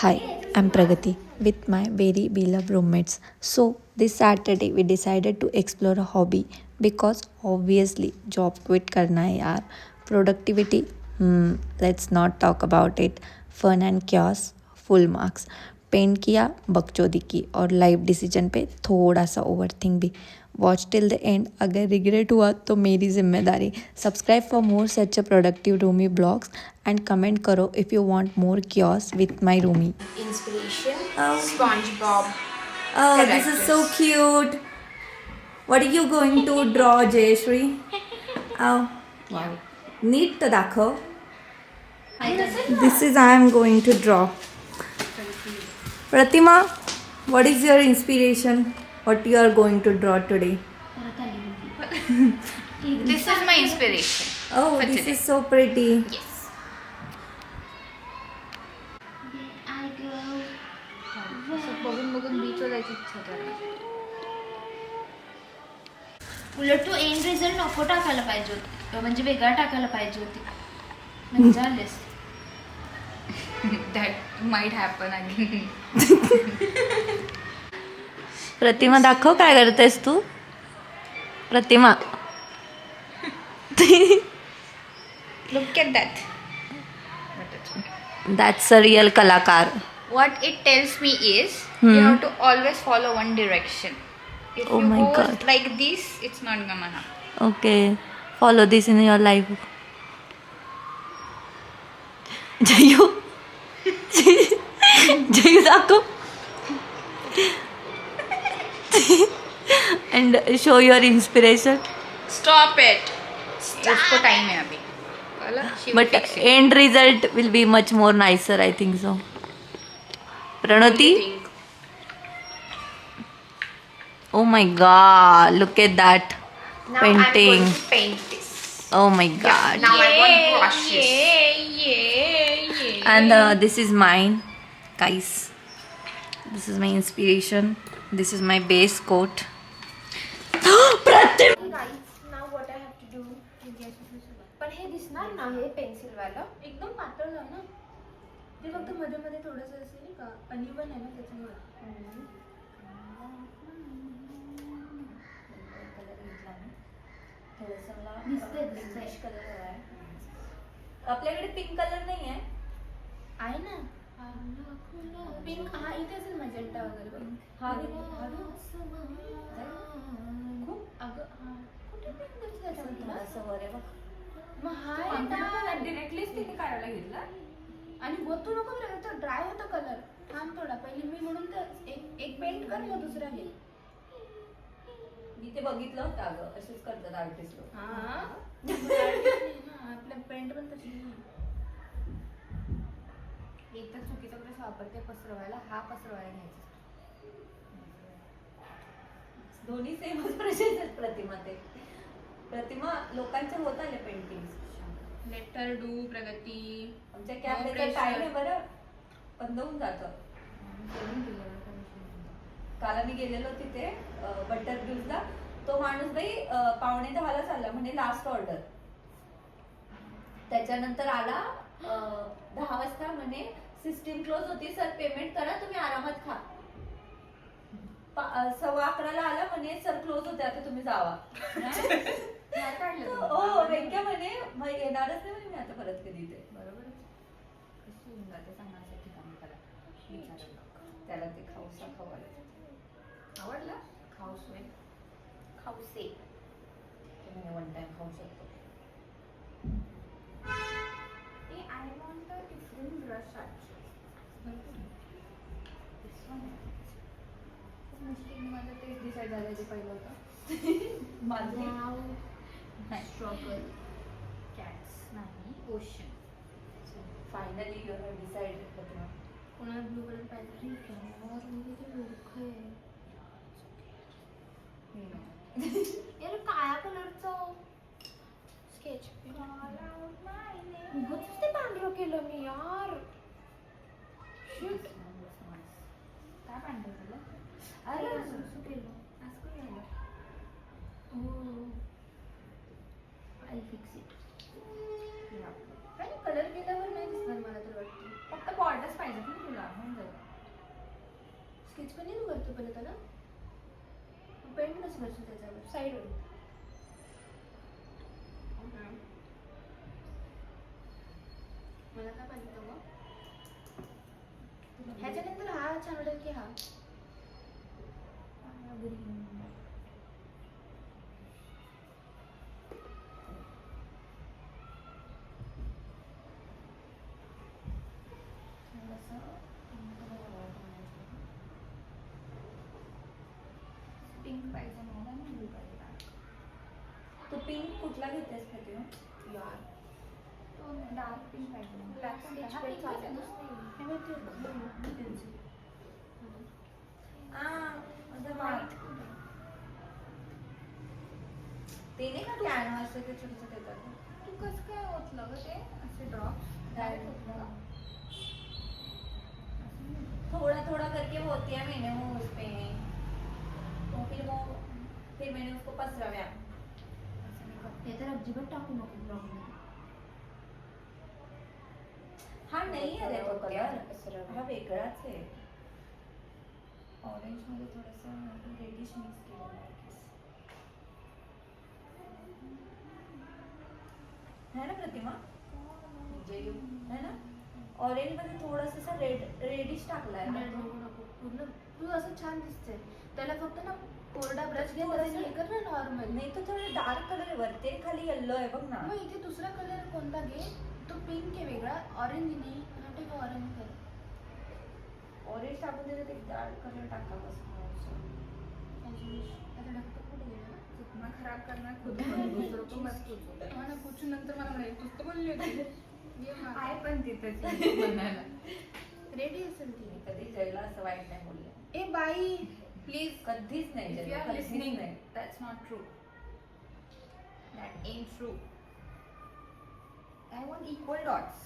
Hi, I'm Pragati with my very beloved roommates. So, this Saturday we decided to explore a hobby because obviously job quit karna hai yaar. Productivity, let's not talk about it. Fun and chaos, full marks. Paint किया बकचोदी की और life decision पे थोड़ा सा overthink भी watch till the end अगर regret हुआ तो मेरी जिम्मेदारी subscribe for more such a productive Rumi blogs and comment करो if you want more chaos with my Rumi Inspiration. SpongeBob. Oh, this is so characters. cute. What are you going to draw, Jayashree? Oh, wow. Neat to दाखव. This is I am going to draw. Pratima, what is your inspiration? What you are going to draw today? This is my inspiration. Oh, for this today. is so pretty. Yes. बघून बीचवर जायची इच्छा झाली. उलट तू end result नको टाकायला पाहिजे होती म्हणजे वेगळा टाकायला पाहिजे होती म्हणजे झालेस. That might happen again. प्रतिमा दाखव काय करतेस तू प्रतिमा Look at that. That's a real कलाकार. What it tells me is Hmm. you have to always follow one direction. If Oh you my go God. like this, it's not gonna happen. Okay follow this in your life. Jayu Jayu दाखव and show your inspiration. Stop it. इसको time है अभी. बोला? She will but fix it. And result will be much more nicer I think so. Pranoti. What do you think? Oh my god, look at that Now painting. I'm going to paint this. Oh my god. Now I want brushes. And this is mine, guys. This is my inspiration. This is my base coat. Pratim! Now what I have to do. पण हे दिसणार ना हे pencil वाला एकदम पातळ आहे ना ते फक्त मध्ये मध्ये थोडंसं असेल नाही का अनइवन आहे ना त्याच्यामुळे आपल्याकडे पिंक कलर नाही आहे. आहे ना पिंक हा इथे असेल मजेंटा वगैरे बघ. हा खूप अगं हा कुठे पिंक दिसलं थोडासा वर आहे बघ. मग हा डिरेक्टलीच तिने काढायला घेतला आणि गोतू नको बरं तो ड्राय होता कलर. थांब थोडा पहिले मी म्हणून तर एक पेंट कर मग दुसरा घे. मी ते बघितलं होतं अगं असेच करतात आर्टिस्ट लोक. हा आपल्या पेंट पण तशी एक तर चुकीचा ब्रश वापरते पसरवायला हा पसरवायला घ्यायचा. दोन्ही सेमच प्रशेष आहेत प्रतिमा. ते प्रतिमा लोकांचे होत आले पेंटिंग. लेटर डू प्रगती आमच्या कॅमेऱ्याचा टाइम आहे बरं बंद होऊन जातं. काल मी गेलेलो तिथे बटर ब्ल्यूजला. तो माणूस बाई 9:45 चालला म्हणजे लास्ट ऑर्डर. त्याच्यानंतर आला 10 वाजता म्हणे सिस्टीम क्लोज होती सर पेमेंट करा तुम्ही आरामात खा. 11:15 आला म्हणे सर क्लोज होते आता तुम्ही जावा. हो व्यंक्या म्हणे मग येणारच नाही म्हणे मी आता परत कधी इथे. बरोबर कसं होऊन जाते सांगण्याच्या ठिकाणी त्याला ते खाऊसा खावायला आवडला खाऊसे खाऊसे म्हणे वन टाइम खाऊ शकतो. I want a different brush माझं तेच डिसाईड झालं ते पहिलं होतं. माझं स्ट्रॉगर कॅट्स नाही ocean. Finally you have decided Pratima. कोणाला ब्लू कलर पाहिजे किती मूर्ख आहे यार काळ्या कलरचं स्केच उगाच ते पांढरं केलं मी यार. शिट काय पांढरं झालं? अरे असं केलं असं केलं. हो आय फिक्स इट. कलर केल्यावर नाही दिसणार मला तर वाटतं. फक्त बॉर्डर्स पाहिजेत ना तुला. ट्रेस पण नाही करतो पहिले त्याला पेंट कसं करतो त्याच्यावर साईडवर मला काय पाहिजे तो ह्याच्यानंतर हा छान वाटेल की हा ग्रीन पिंक पाहिजे मला आणि ब्लू पाहिजे तू पिंक कुठला घेतेस प्रतिमा? यार डार्क पिंक पाहिजे ब्लॅक स्केच पेन चालतच ते नाही का कॅनव्हास ते छोटे छोटे येतात तू कसं काय ओतलं ग ते असे ड्रॉप्स डायरेक्ट ओतलं का? थोड़ा थोड़ा करके वो होती है मैंने वो उस पे तो फिर मैंने उसको पसरवया हे तर अजिबात टाकू नको ब्लॉग मध्ये हा नाही आहे रे तो कलर पसरवया. हा वेगळाच आहे ऑरेंज मध्ये थोडंसं रेडिश मिक्स केलेलं आहे है ना प्रतिमा है ना ऑरेंज मध्ये थोडंसं रेडिश टाकलाय ना नाही, तो. नको नको पूर्ण तू असं छान दिसते त्याला फक्त ना कोरडा ब्रश घे त्याला हे कर ना नॉर्मल नाही तो थोडा डार्क कलर आहे वरती खाली येल्लो आहे बघ ना मग इथे दुसरा कलर कोणता घे तो पिंक आहे वेगळा ऑरेंज नाही हा ठीक आहे ऑरेंज कर ऑरेंज टाकून देते ते डार्क कलर टाका बस आता डॉक्टर कुठे गेला सपना खराब करणार खुद दुसरं तो मत पूछो हा ना पूछून नंतर मला म्हणाले तूच तर बोलली होती आहे पण तिथं बनायला रेडी असेल ती मी कधी जयला असं वाईट नाही बोलले ए बाई प्लीज कधीच नाही If you जयला are कधीच listening, नाही that's not true. That ain't true. I want equal dots.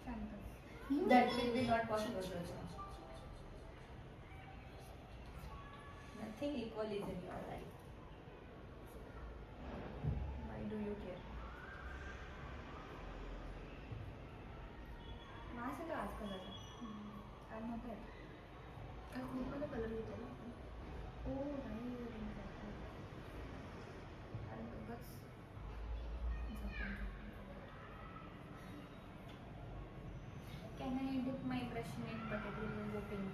शांत. That will be not possible, Rachna. Nothing equal is in your life. Why do you care? माझा त्रास करायचा काय नव्हतं खूप मला कलर घेतो ना ओ नाही आणि उगाच Can I dip my brush in it but it will go pink?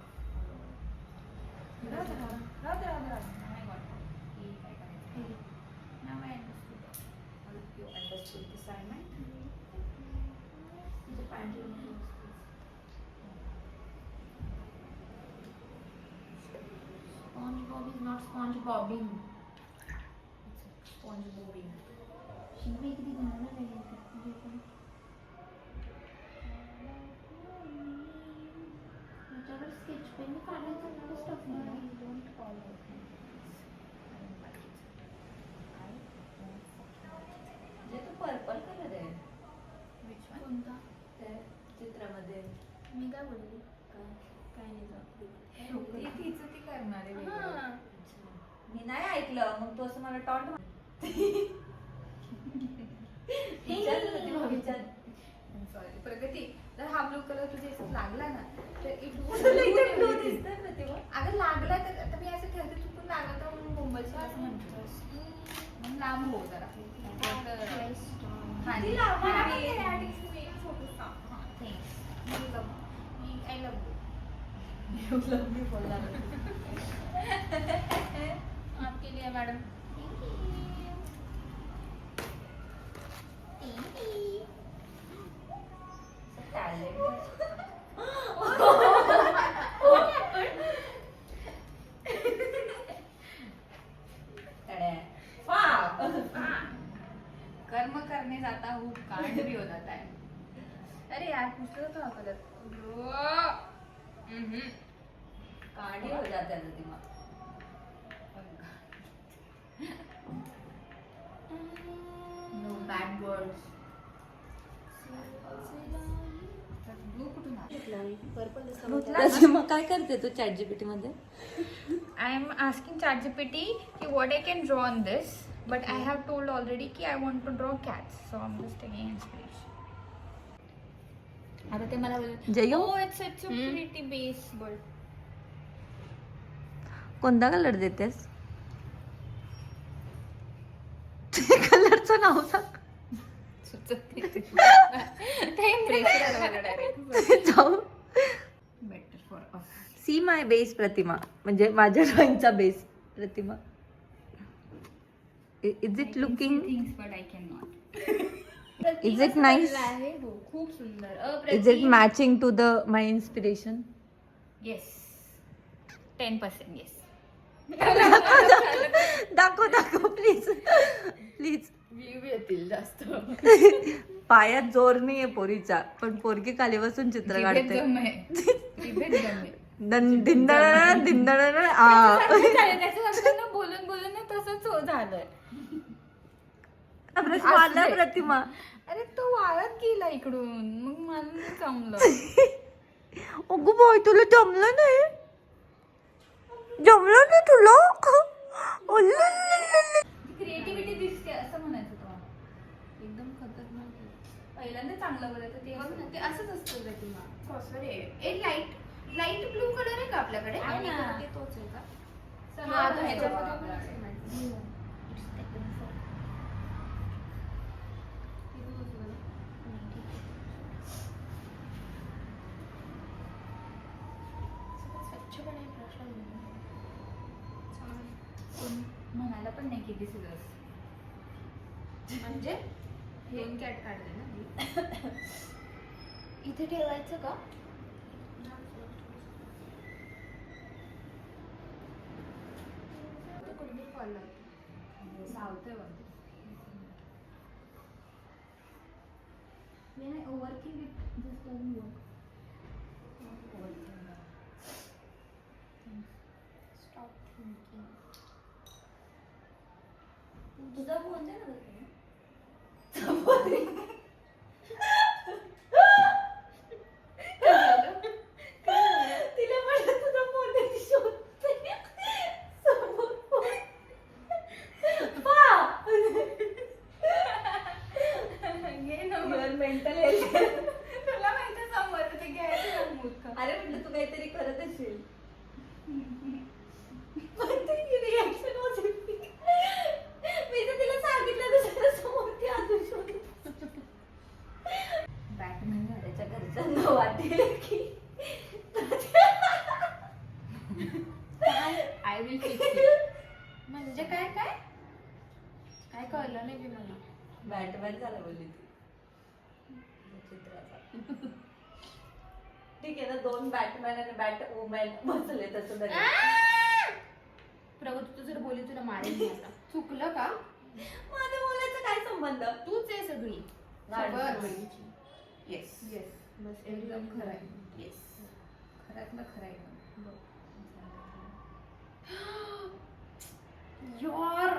Radha. Now I got it. ठीक आहे करायचं. Now I understood. You understood the assignment? तुझं pant ला नको असतेस. SpongeBob is not SpongeBobbing. Sponge bobbing. शिवी किती घालायला पाहिजे त्याच्यावर स्केच पेन काढायचं मला स्टफ नाही Don't call out names. म्हणजे तो पर्पल कलर आहे Which one? कोणता त्या चित्रामध्ये मी काय बोलली का? काय नाही जाऊ ती तिचं ती करणार आहे वेगळं. हां. मी नाही ऐकलं मग तू असं मला टॉन्ट विचार सॉरी प्रगती जर हा ब्लू कलर तुझ्या याच्यात लागला ना तर इट ब्लू दिसतंय प्रतिमा अगं लागला तर आता मी असं ठरते चुकून लागला तर म्हणून मुंबईचं असं म्हणतोस मग लांब हो जरा किती लांब आहे? आय लव्ह आपके लिए मैडम कर्म करने जाता हूँ कांड भी हो जाता है अरे यार पूछ था कलर कांडी हो जाते हैं प्रतिमा नो बॅड वर्ड्स ब्लू कुठून प्रतिमा काय करते तू चॅट जीपीटी मध्ये I am asking ChatGPT what I can draw on this, but I have told already I want to draw cats, so I'm just taking inspiration. आता ते मला बोलले Jayu? oh it's such a pretty base बोल कोणता colour देतेस? कलरचं नाव सांग. जाऊ. Better for us see my base Pratima, म्हणजे माझ्या ड्रॉइंगचा base Pratima. Is it looking, things but I can not is it nice, आहे हो खूप सुंदर is it matching to the my inspiration? Yes 10% yes दाखव दाखव प्लीज प्लीज. व्ह्यू येतील जास्त पायात जोर नाहीये पोरीचा, पण पोरगी खाली बसून चित्र काढते. धिंदळ धिंदळ बोलून बोलून ना तसंच झालंय. वाढला प्रतिमा. अरे तो वाळत गेला इकडून मग मला नाही जमलं. अगो बाई तुला जमलं नाही, जमलं नाही तुला. क्रिएटिव्हिटी दिसते असं म्हणायचं तुम्हाला. एकदम खतरनाक आहे. पहिल्यांदा चांगलं बोलायचं ते बघ ना ते असंच असतं प्रतिमा. कसं रे ए लाईट ब्लू कलर आहे का आपल्याकडे? आहे ना. ते तोच आहे का? हा, तो ह्याच्यामध्ये पण आहे. असेल माझं. स्वच्छपणे प्रश्न कोण म्हणायला पण नाही की दिस इज अस. म्हणजे हे कॅट काढले ना इथे ठेवायचं का? कुठे कॉल लावतोय overthink it just doesn't work. Stop thinking. तुझा फोन दे ना तिला म्हटलं तुझा फोन दे ती शोधते समोर फोन. घे ना मेंटल हेल्थ. तुला माहिती समोर ते घ्यायचं ना मूर्ख. अरे म्हटलं तू काहीतरी करत असेल. रिॲक्शन होती. मी तर तिला सांगितलं दुसऱ्या समोर ती अजून शोधत. बॅटमॅन घराच्या घरच्यांना वाटेल की आय विल फिक्स म्हणजे काय काय काय कळलं नाही की मला. बॅटमॅन झाला बोलली ती चित्राचा. ठीक आहे ना, 2 बॅटमॅन आणि बॅट वुमॅन बसले तसं तरी. प्रभू तू जर बोली तुला मारेल मी आता. चुकलं का? माझ्या बोलायचं काय संबंध? तूच आहे सगळी. येस येस बस एकदम खरं आहे. येस. खऱ्यातलं खरं आहे. योर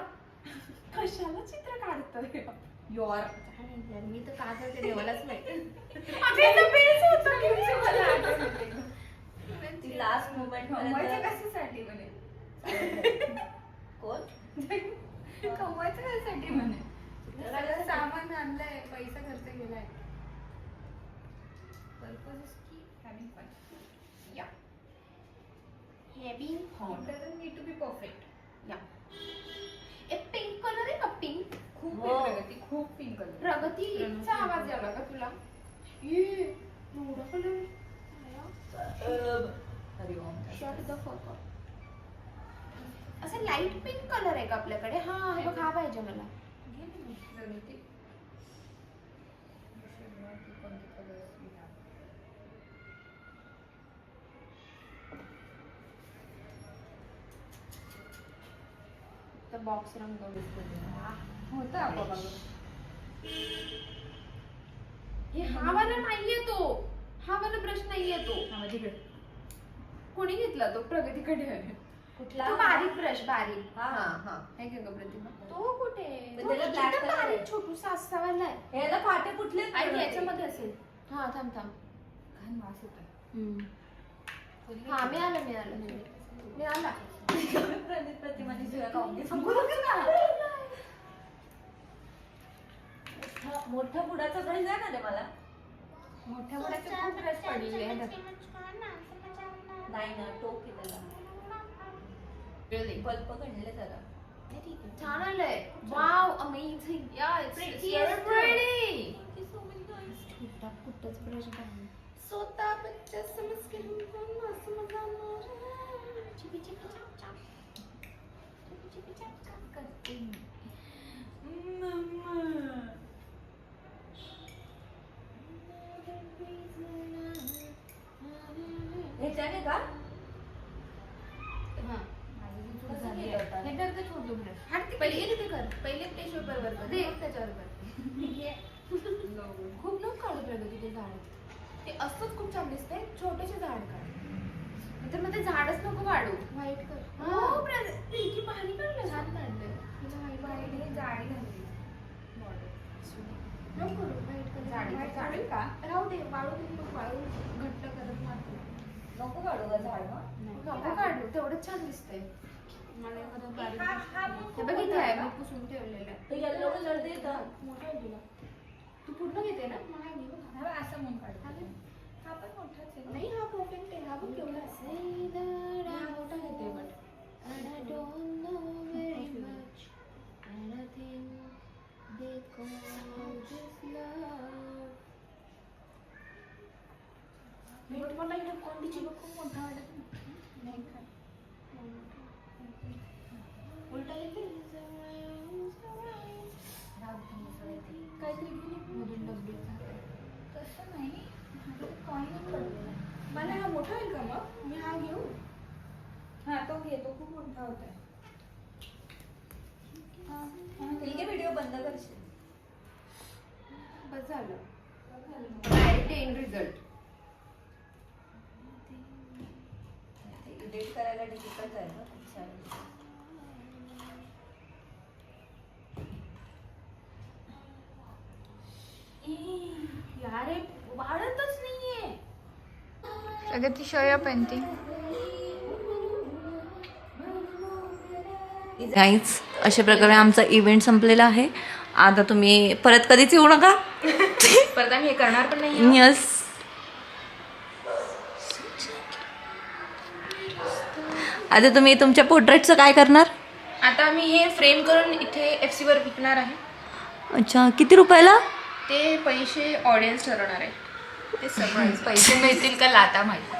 कशाला चित्र काढतोय? युअर मी तर का करते देवालाच माहिती. ती लास्ट मोमेंट कमवायचं कशासाठी म्हणे. कोण कमवायचं कशासाठी म्हणे. सगळं सामान आणलंय पैसा खर्च केलाय. पर्पज इज की having fun. Yeah having fun. It doesn't need to be perfect. Yeah a pink colour आहे का? पिंक खूप हो. प्रगती खूप पिंक कलर. प्रगतीचा आवाज आला का तुला? ये एवढा कलर हरिओम. शॉट द फक. असं लाईट पिंक कलर आहे का आपल्याकडे? हा हे बघ हा पाहिजे मला. घे ना प्रगती. बॉक्स रंग होतं आपोआप. हे हा वाला नाहीये तो. हा वाला ब्रश नाहीये तो. माझ्याकडे कोणी घेतला तो? प्रगतीकडे आहे. कुठला? तो बारीक ब्रश बारीक. हा हा. हे घे गं प्रतिमा. तो कुठे? पण तो त्याला एकदम black color बारीक आहे. छोटूसा असा वाला आहे. ह्याला फाटे कुठले? आणि याच्यामध्ये असेल. हा थांब थांब. घाण वास येतोय. हा मिळालं मिळाला. प्रतिमाने शिवाय खाऊन घे. सांगू नका ना. मोठा बुडाचा ब्रश द्या ना रे मला. मोठ्या मोठ्याचे खूप ब्रश पडलेले आहेत. नाही ना टोक केलेला बल्ब गणले जरा. छान आलंय. Wow amazing. Yeah, it's Pretty very is pretty. Thank you so much guys. छोटा कुठंच ब्रश घालून सोता बच्चा समझ के हमको समझाना चिपी चिपी चाप चाप चिपी चिपी चाप चाप करते मम्मा. ह्याच्याने का हां कसं केलं होतं? हे तर ते छोटं ब्रश. पहिले तिथे कर. पहिले टिश्यू पेपरवर कर. मग त्याच्यावर कर. खूप नको काढू प्रगती ते झाड. ते असंच खूप छान दिसतंय. छोटेसे झाड काढ. नाहीतर मग ते झाडच नको काढू. व्हाईट कर. हो प्रगती की भारी काढलं. छान काढलंय. तिला व्हाईट हे जाडी घालली. नको करू. व्हाईट कर. जाडी काढू का? राहू दे. वाळू दे. वाळू घट्ट करत मारतो. नको काढू का झाड मग? नको काढू. तेवढंच छान दिसतंय. मला एखादं बारीक हे बघ इथे आहे. मी पुसून ठेवलेलं आहे. तो येल्लो कलर दे तर. मोठा आहे तुला. तू पूर्ण घेते ना? मला घे बघ. हा असं म्हणून काढू. हा पण मोठाच आहे. नाही हा परफेक्ट आहे. हा बघ केवढा आहे. हा मोठा घेते but and I don't know very much and I think they call this love. But मला इकडे कोणतीची बघ खूप मोठा वाटत नाही का? उलटा येते काहीतरी घेऊन मधून डबे. तसं नाही कॉईन पडलेला. मला हा मोठा होईल का मग? मी हा घेऊ. हा तो घे तो खूप मोठा होता. ठीक आहे व्हिडिओ बंद करशील. बस झालं. Direct end result. एडिट करायला डिफिकल्ट आहे ना खूप सारं. यार हे वाढतच नाहीये. प्रगती शोया पेंटिंग. गाईज अशा प्रकारे आमचा इव्हेंट संपलेला आहे. आता तुम्ही परत कधीच येऊ नका. परत आम्ही हे करणार पण नाही. यस. आता तुम्ही तुमच्या पोर्ट्रेटचं काय करणार? आता आम्ही हे फ्रेम करून इथे FC वर विकणार आहे. अच्छा किती रुपयाला? ते पैसे ऑडियन्स ठरवणार आहे. ते सरप्राईज. पैसे मिळतील का लाता माहिती.